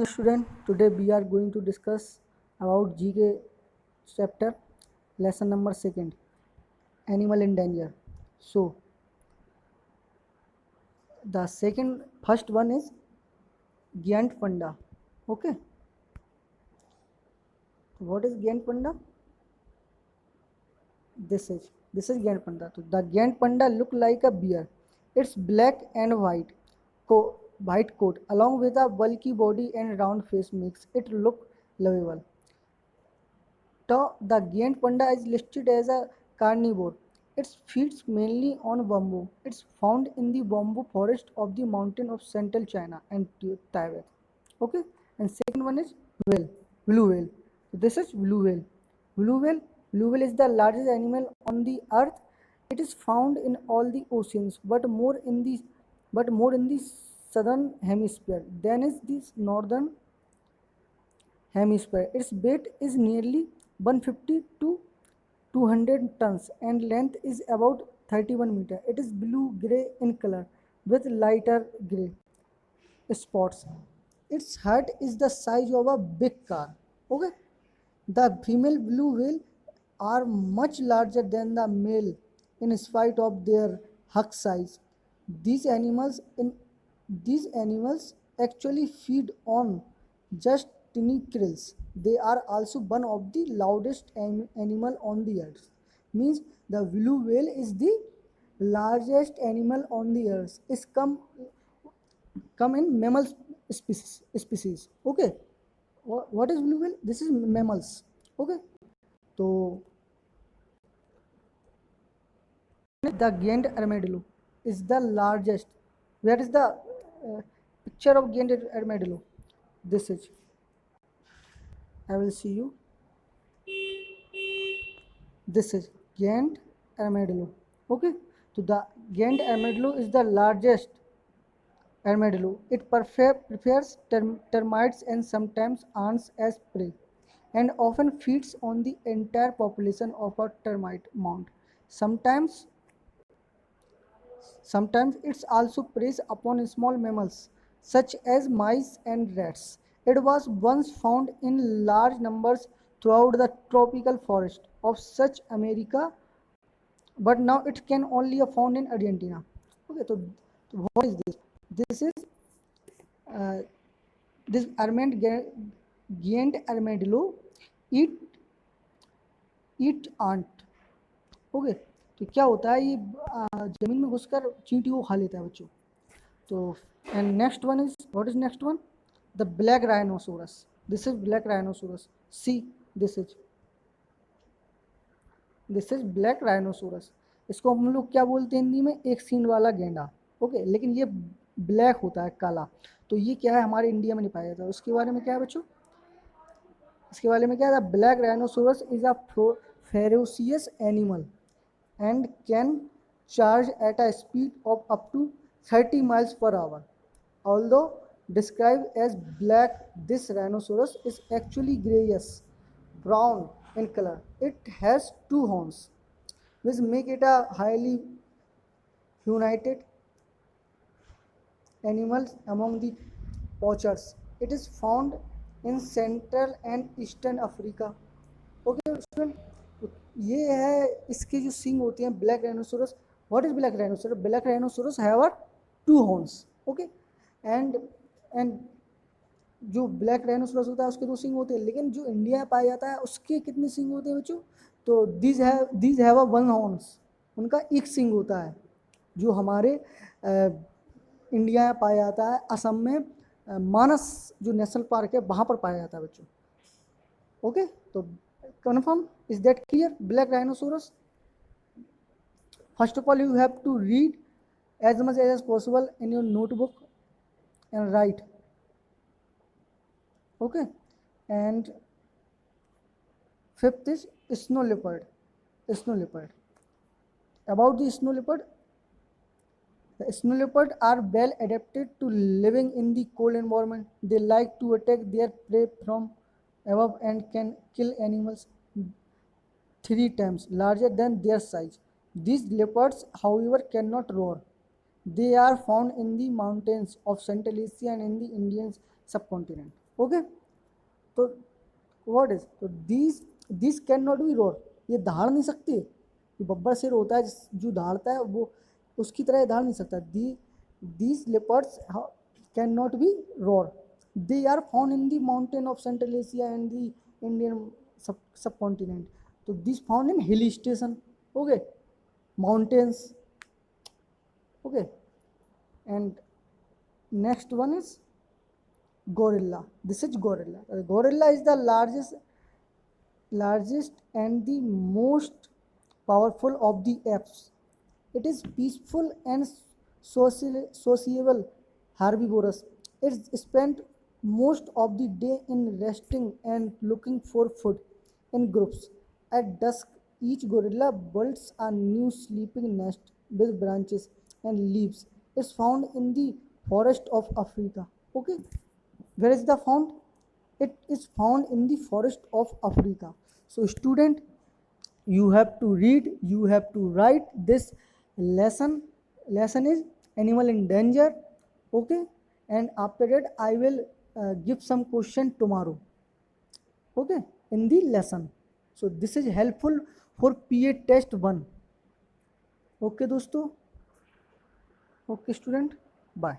Student, today we are going to discuss about GK chapter lesson number 2, animal in danger. So the first one is giant panda. Okay, what is giant panda? This is giant panda. So the giant panda look like a bear. It's black and white coat along with a bulky body and round face makes it look lovable. The giant panda is listed as a carnivore. It feeds mainly on bamboo. It's found in the bamboo forest of the mountain of central China and Tibet. Okay, and second one is blue whale. This is blue whale. Blue whale, blue whale is the largest animal on the earth. It is found in all the oceans, but more in the southern hemisphere than is the northern hemisphere. Its weight is nearly 150 to 200 tons and length is about 31 meter. It is blue gray in color with lighter gray spots. Its head is the size of a big car. Okay, the female blue whale are much larger than the male in spite of their hug size. These animals in these animals actually feed on just tiny krills. They are also one of the loudest animal on the earth. Means the blue whale is the largest animal on the earth. It's come in mammal species. Okay, what is blue whale? This is mammals. Okay, so the giant armadillo is the largest. Where is the picture of giant armadillo? This is. I will see you. This is giant armadillo. Okay, so the giant armadillo is the largest armadillo. It prefers termites and sometimes ants as prey, and often feeds on the entire population of a termite mound. Sometimes Sometimes it also preys upon small mammals such as mice and rats. It was once found in large numbers throughout the tropical forest of South America, but now it can only be found in Argentina. Okay, so what is this? This is uh, this giant armadillo eat eat ant. Okay, तो क्या होता है ये जमीन में घुसकर चींटी को खा लेता है बच्चों. तो and next one is what is next one? The black rhinoceros. This is black rhinoceros. See this is black rhinoceros. इसको हम लोग क्या बोलते हैं हिंदी में? एक सींग वाला गेंडा. ओके, लेकिन ये ब्लैक होता है, काला. तो ये क्या है, हमारे इंडिया में नहीं पाया जाता. उसके बारे में क्या है बच्चों? इसके बारे में क्या है? Black rhinoceros is a ferocious animal and can charge at a speed of up to 30 miles per hour. Although described as black, this rhinoceros is actually grayish brown in color. It has two horns, which make it a highly united animal among the poachers. It is found in Central and Eastern Africa. Okay, student. तो ये है इसके जो सिंग होते हैं black rhinoceros. What is black rhinoceros? Black rhinoceros have a to horns. Okay, and जो black rhinoceros होता है उसके दो सिंग होते हैं, लेकिन जो इंडिया में पाया जाता है उसके कितने सिंग होते हैं बच्चों? तो these have a one horns. उनका एक सिंग होता है. जो हमारे इंडिया में पाया जाता है, असम में मानस जो नेशनल पार्क है वहाँ पर पाया जाता है बच्चों. ओके, तो confirm, is that clear? Black rhinoceros. First of all, you have to read as much as possible in your notebook and write. Okay, and fifth is snow leopard. About the snow leopard, the snow leopard are well adapted to living in the cold environment. They like to attack their prey from above and can kill animals 3 times larger than their size. These leopards, however, cannot roar. They are found in the mountains of Central Asia and in the Indian subcontinent. Okay, तो what is, तो this can not be roar, ये दहाड़ नहीं सकती। ये बब्बर शेर होता है जो दहाड़ता है, वो उसकी तरह दहाड़ नहीं सकता। These leopards can not be roar. They are found in the mountain of central Asia and the Indian subcontinent. तो this found in hill station, okay, mountains, okay, and next one is gorilla. This is gorilla. Gorilla is the largest and the most powerful of the apes. It is peaceful and sociable herbivorous. It spent most of the day in resting and looking for food in groups. At dusk, each gorilla builds a new sleeping nest with branches and leaves. It's found in the forest of Africa. Okay, where is the found? It is found in the forest of Africa. So student, you have to read, you have to write this lesson. Lesson is animal in danger, okay, and after that I will give some question tomorrow, okay, in the lesson. So this is helpful for PA test 1, okay दोस्तों, okay student, bye.